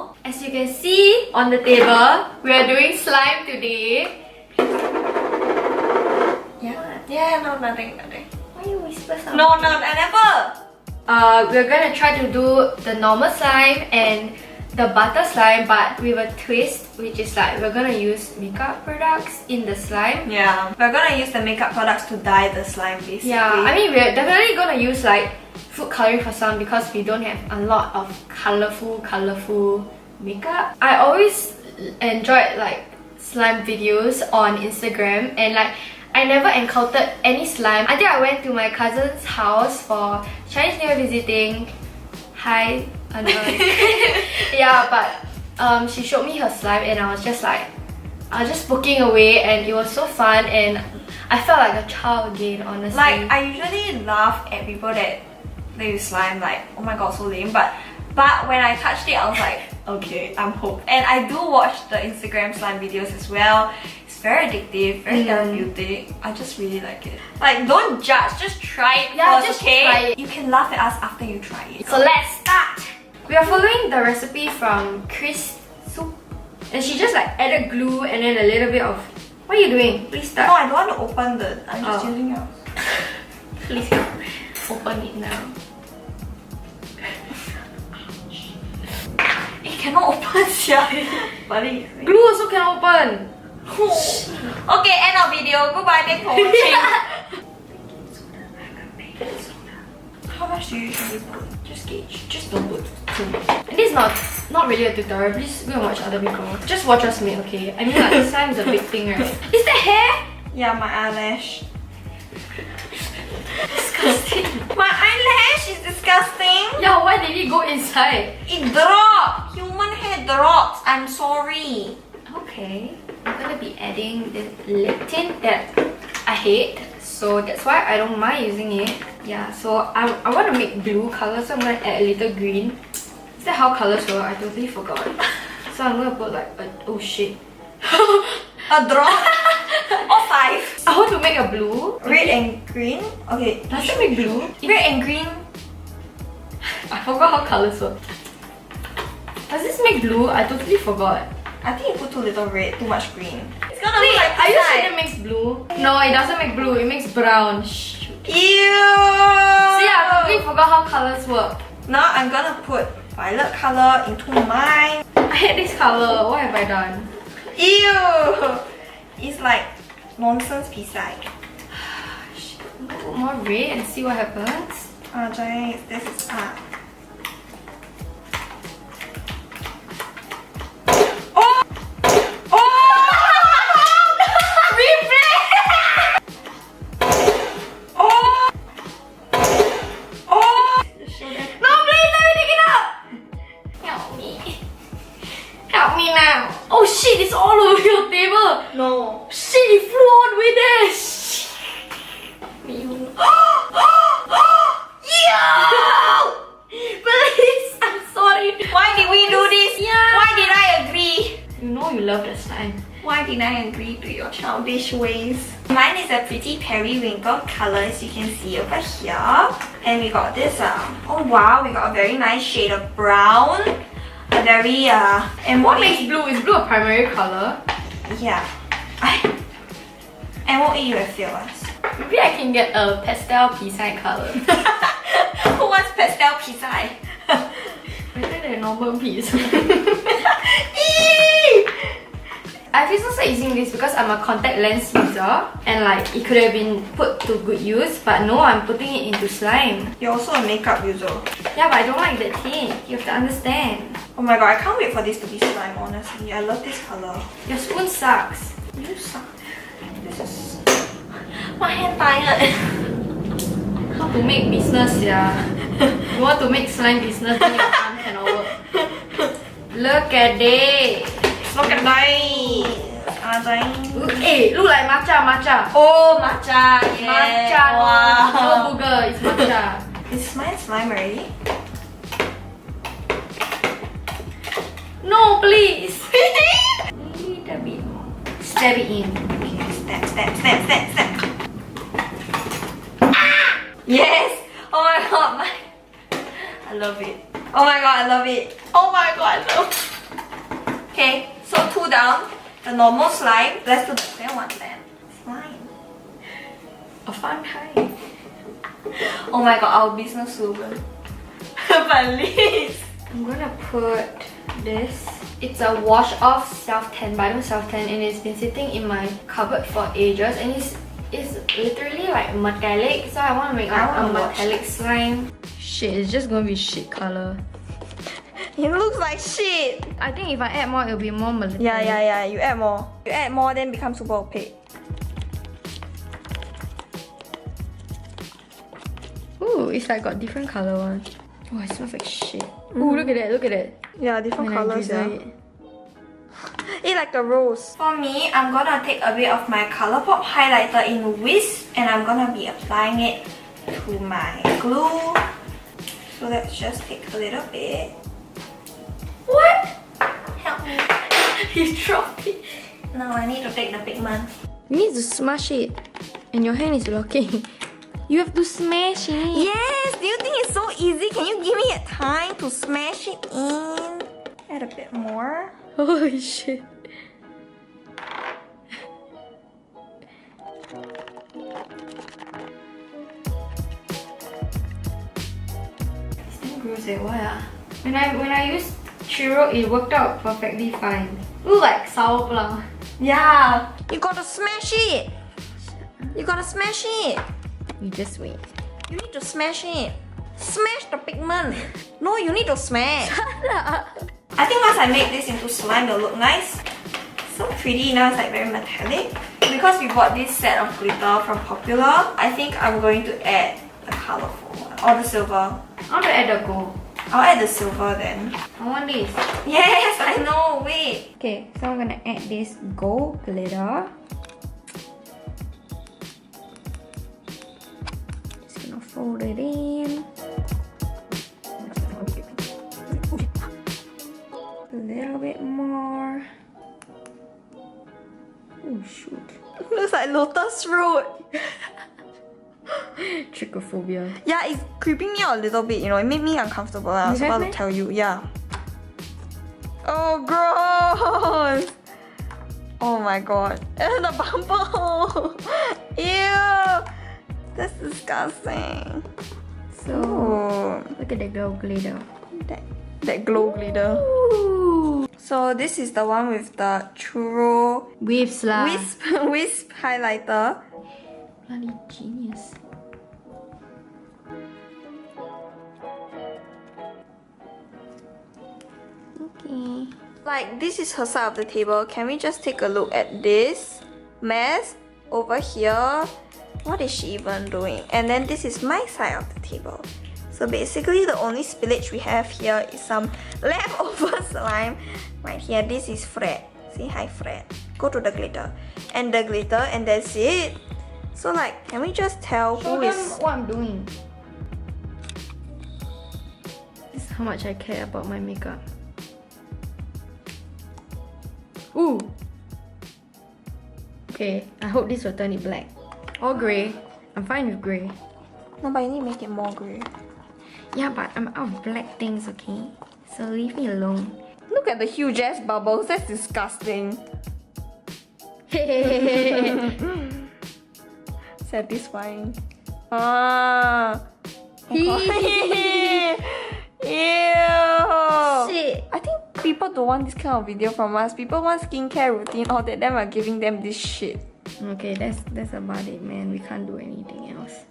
channel. As you can see on the table, we are doing slime today. Yeah, no, nothing. Why you whisper something? No, I never. We're gonna try to do the normal slime and the butter slime, but with a twist, which is like we're gonna use makeup products in the slime. Yeah, we're gonna use the makeup products to dye the slime basically. Yeah, I mean we're definitely gonna use like food coloring for some because we don't have a lot of colorful makeup. I always enjoyed like slime videos on Instagram, and like I never encountered any slime. I think I went to my cousin's house for Chinese New Year visiting. Hi, yeah, but she showed me her slime and I was just poking away, and it was so fun and I felt like a child again, honestly. Like, I usually laugh at people that they use slime, like, oh my god, so lame, but when I touched it, I was like, okay, I'm hooked. And I do watch the Instagram slime videos as well. It's very addictive, very therapeutic. I just really like it. Like, don't judge, just try it first, just okay? try it. You can laugh at us after you try it. So let's start! We are following the recipe from Chris Soup, and she just like added glue and then a little bit of... What are you doing? Please start. No, I don't want to open the... I'm just using yours. Please open it now. It cannot open, yeah. Buddy. Glue also can open. Okay, end of video. Goodbye, thanks for watching. How much do you usually put? Just gauge. Just don't put too much. And this is not really a tutorial. Please go and watch other people. Just watch us make, okay? I mean like slime is a big thing, right? Is that hair? Yeah, my eyelash. Disgusting. My eyelash is disgusting. Yeah, why did it go inside? It dropped. Human hair drops. I'm sorry. Okay. I'm gonna be adding this lip tint that I hate. So that's why I don't mind using it. Yeah, so I want to make blue color, so I'm going to add a little green. Is that how colors work? I totally forgot. So I'm going to put like a... Oh shit. A drop? Or 5. I want to make a blue. Red and green? Okay. Does it make blue? Red and green? I forgot how colors work. Does this make blue? I totally forgot. I think you put too little red, too much green. It's gonna Wait, look like are you this sure side. it makes blue? No, it doesn't make blue. It makes brown. Shh. Ew! See, I totally forgot how colors work. Now I'm gonna put violet color into mine. I hate this color. What have I done? Ew! It's like nonsense pisai. Put more red and see what happens. James, this is Oh shit, it's all over your table! No. Shit, it flew all the way there! Please, I'm sorry. Why did we do this? Yeah. Why did I agree? You know you love the slime. Why did I agree to your childish ways? Mine is a pretty periwinkle color, as you can see over here. And we got this, oh wow, we got a very nice shade of brown. A very, and What makes blue? Is blue a primary color? Yeah. MOE you have failed us. Maybe I can get a pastel pisai color. Who wants pastel pisai? Better than normal piece. I feel so sad using this because I'm a contact lens user and like it could have been put to good use, but no, I'm putting it into slime. You're also a makeup user. Yeah, but I don't like that tint. You have to understand. Oh my god, I can't wait for this to be slime, honestly. I love this color. Your spoon sucks. You suck. This is... My hand tired. How to make business, yeah. You want to make slime business, then your arm cannot work. Look at it. Look at that. Hey, look like matcha. Oh, matcha. Yeah. Matcha, Wow. no booger, it's matcha. Is mine slime already? No, please. Little bit more. Stab it in. Okay, step. Ah! Yes! Oh my god, I love it. Oh my god, I love it. Oh my god, I love it. Okay, so 2 down. The normal slime. Let's do the clear one then. Slime. A fun time. Oh my god, our business slogan. Please. I'm gonna put this. It's a wash off self-tan by self-tan, and it's been sitting in my cupboard for ages, and it's literally like metallic, so I want to make a metallic slime. Shit, it's just gonna be shit color. It looks like shit. I think if I add more, it'll be more metallic. Yeah, you add more. You add more, then become super opaque. Ooh, it's like got different color ones. Oh, it smells like shit. Ooh, look at that, look at that. Yeah, different When colors. I Yeah. It's like a rose. For me, I'm gonna take a bit of my Colourpop highlighter in Wisp, and I'm gonna be applying it to my glue. So let's just take a little bit. What? Help me. You dropped it. Now I need to take the pigment. You need to smash it. And your hand is blocking. You have to smash it. Yes! Do you think it's so easy? Can you give me a time to smash it in? Add a bit more. Holy shit. It's damn gross eh, why ah? When I used churro, it worked out perfectly fine. Look like sour plum. Yeah! You gotta smash it! You gotta smash it! You just wait. You need to smash it. Smash the pigment. No, you need to smash. I think once I make this into slime, it'll look nice. So pretty. Now it's like very metallic. Because we bought this set of glitter from Popular, I think I'm going to add the colorful one. Or the silver. I want to add the gold. I'll add the silver then. I want this. Yes, I know. Wait. Okay, so I'm gonna add this gold glitter. Just gonna fold it in. A little bit more. Oh shoot. Looks like lotus root. Trichophobia. Yeah, it's creeping me out a little bit, you know. It made me uncomfortable. I was about to tell you, yeah. Oh, gross! Oh my god. And the bumper hole! Ew! That's disgusting. So, Ooh. look at the gold glitter. That glow glitter. Ooh. So this is the one with the churro Wisp lah. wisp highlighter. Bloody genius. Okay. Like, this is her side of the table. Can we just take a look at this mess over here? What is she even doing? And then this is my side of the table. So basically the only spillage we have here is some leftover slime. Right here, this is Fred. Say hi, Fred. Go to the glitter. And the glitter, and that's it. So like, can we just tell Show who them is... what I'm doing. This is how much I care about my makeup. Ooh! Okay, I hope this will turn it black. Or grey. I'm fine with grey. No, but you need to make it more grey. Yeah, but I'm out of black things, okay? So leave me alone. Look at the huge ass bubbles. That's disgusting. Satisfying. Ah. Ew. Shit. I think people don't want this kind of video from us. People want skincare routine, all that. Then we're giving them this shit. Okay, that's about it, man. We can't do anything else.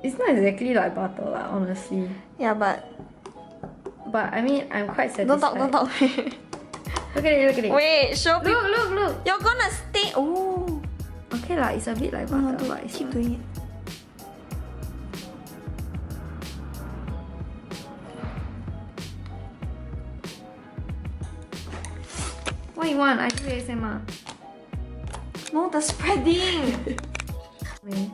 It's not exactly like butter lah, honestly. Yeah, but I mean, I'm quite satisfied. don't talk. Look at it, look at it. Wait, show people. Look. You're gonna stay. Ooh. Okay lah, it's a bit like butter, but it's Keep not. doing it. What you want? I do ASMR. No, the spreading. Wait.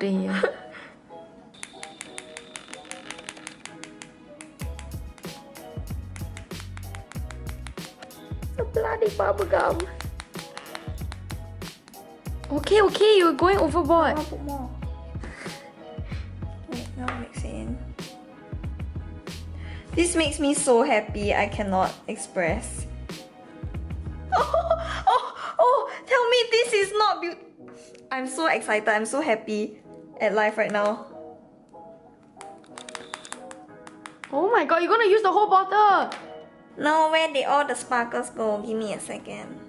day. The bloody bubble gum. Okay, okay, you're going overboard. I'll put more. Wait, now mix it in. This makes me so happy, I cannot express. Oh, tell me this is not beautiful. I'm so excited, I'm so happy at life right now. Oh my god, you're gonna use the whole bottle. No, where did all the sparkles go? Give me a second.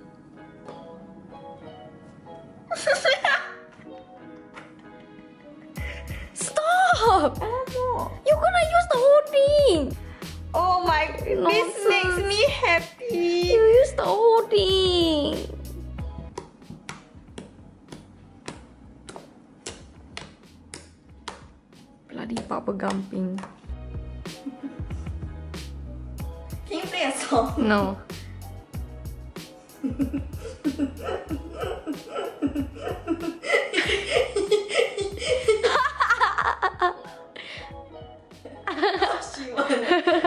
Stop! I want more. You're gonna use the whole thing. Oh my, Nonsense. this makes me happy. You use the whole thing. Bloody bubblegum pink. Can you play a song? No.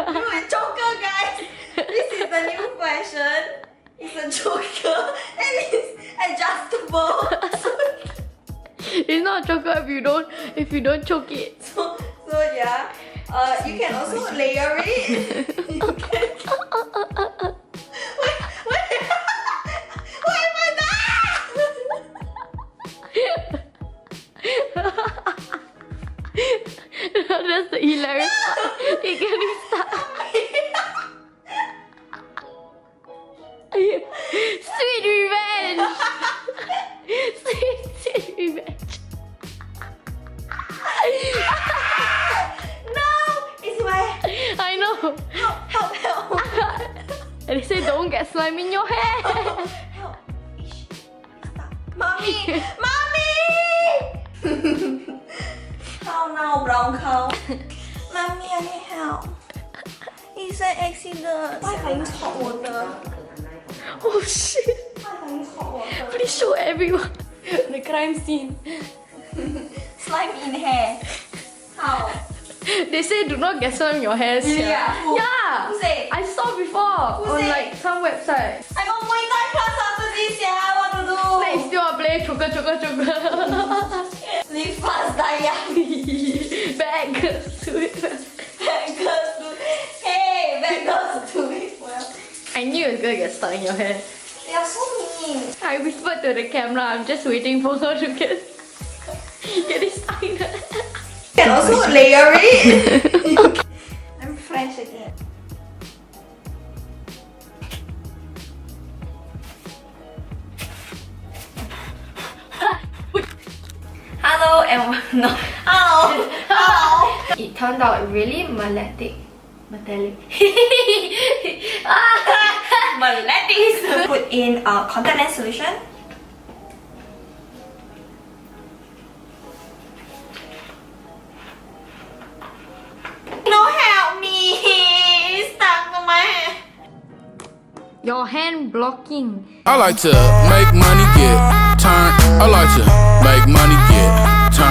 No, it's choker, guys. This is the new fashion. It's a choker and it's adjustable. It's not choker if you don't choke it. So yeah. You can also layer it. You can... Why am I That's the hilarious part. It can start. Sweet revenge. Sweet revenge. No! It's wet. I know. Help. And they say don't get slime in your hair. Help. Ish. Stop. Mommy! How now, brown cow? Mommy, I need help. It's an accident. Why if I use hot water? Oh shit. Why if I use hot water? Please show everyone the crime scene. Slime in hair. How? They say do not get slime in your hair. Yeah. Yeah. Who say? I saw before Who on say? like some website. I got Muay Thai class after this, yeah. What to do? Like still want play choker. Live fast, die young. Bad girls do it well. Bad girls do. Hey, bad girls do it well. I knew it was gonna get stuck in your hair. They are so mean. I whispered to the camera, I'm just waiting for her to get it stuck in her hair. You can also layer it. I'm French again. Hello and no. Hello. It turned out really metallic. Let's put in a contact lens solution. No, help me! It's stuck on my hand. Your hand blocking. I like to make money, get turned